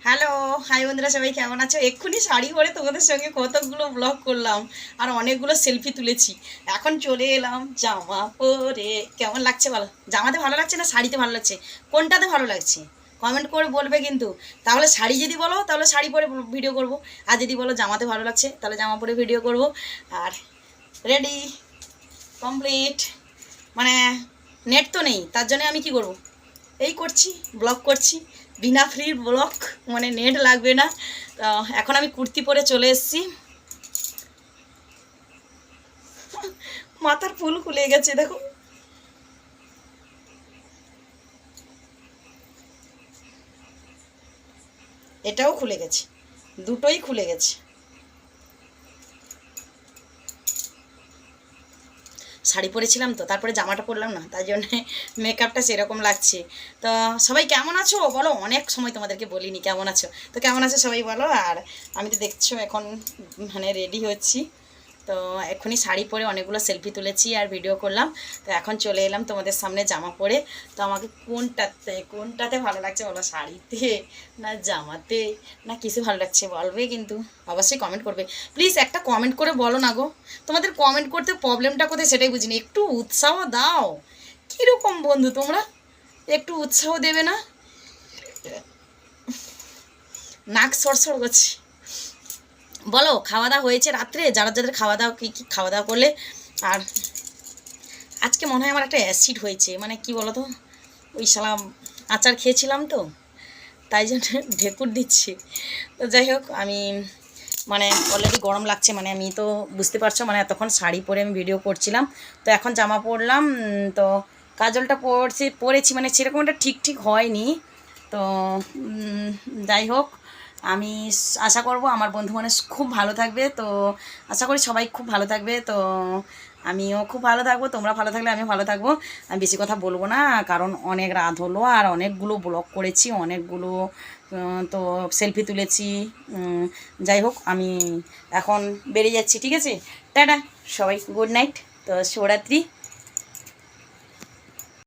Hello, high বন্ধুরা, সবাই কেমন আছো? এক্ষুনি শাড়ি পরে তোমাদের সঙ্গে কতগুলো ব্লগ করলাম আর অনেকগুলো সেলফি তুলেছি। এখন চলে এলাম জামা পরে। কেমন লাগছে বলো? জামাতে ভালো লাগছে না শাড়িতে ভালো লাগছে? কোনটাতে ভালো লাগছে কমেন্ট করে বলবে কিন্তু। তাহলে শাড়ি যদি বলো তাহলে শাড়ি পরে ভিডিও করব, আর যদি বলো জামাতে ভালো লাগছে তাহলে জামা পরে ভিডিও করব। আর রেডি, কমপ্লিট, মানে নেট তো নেই, তার জন্য আমি কি করব, এই করছি, ব্লগ করছি, বিনা ফ্রি ব্লগ, মানে নেট লাগবে না। তো এখন আমি কুর্তি পরে চলে এসেছি। মাথার ফুল খুলে গেছে দেখো, এটাও খুলে গেছে, দুটোই খুলে গেছে। শাড়ি পরেছিলাম তো, তারপরে জামাটা পরলাম না, তাই জন্যে মেকআপটা সেরকম লাগছে। তো সবাই কেমন আছো বলো? অনেক সময় তোমাদেরকে বলিনি কেমন আছো। তো কেমন আছো সবাই বলো। আর আমি তো দেখছো এখন মানে রেডি হচ্ছি। তো এক্ষুনি শাড়ি পরে অনেকগুলো সেলফি তুলেছি আর ভিডিও করলাম। তো এখন চলে এলাম তোমাদের সামনে জামা পরে। তো আমাকে কোনটাতে ভালো লাগছে বলো, শাড়িতে না জামাতে না কিছু ভালো লাগছে বলবে কিন্তু, অবশ্যই কমেন্ট করবে। প্লিজ একটা কমেন্ট করে বলো না গো, তোমাদের কমেন্ট করতে প্রবলেমটা কোথায় সেটাই বুঝিনি। একটু উৎসাহ দাও। কীরকম বন্ধু তোমরা, একটু উৎসাহ দেবে না? নাক সরসর করছি। বলো খাওয়া দাওয়া হয়েছে রাত্রে, যারা যাদের খাওয়া দাওয়া, কী কী খাওয়া দাওয়া করলে? আর আজকে মনে হয় আমার একটা অ্যাসিড হয়েছে, মানে কি বলো তো, ওই সালাম আচার খেয়েছিলাম তো, তাই জন্য ঢেকুর দিচ্ছি। তো যাই হোক, আমি মানে অলরেডি গরম লাগছে, মানে আমি তো বুঝতে পারছো, মানে এতক্ষণ শাড়ি পরে আমি ভিডিও করছিলাম, তো এখন জামা পরলাম। তো কাজলটা পরেছি, মানে সেরকম একটা ঠিক ঠিক হয়নি। তো যাই হোক, আমি আশা করব আমার বন্ধু মানুষ খুব ভালো থাকবে। তো আশা করি সবাই খুব ভালো থাকবে। তো আমিও খুব ভালো থাকবো, তোমরা ভালো থাকলে আমিও ভালো থাকবো। আমি বেশি কথা বলবো না, কারণ অনেক রাত হলো আর অনেকগুলো ব্লগ করেছি, অনেকগুলো তো সেলফি তুলেছি। যাই হোক, আমি এখন বেরিয়ে যাচ্ছি, ঠিক আছে? টাটা সবাই, গুড নাইট। তো শুভরাত্রি।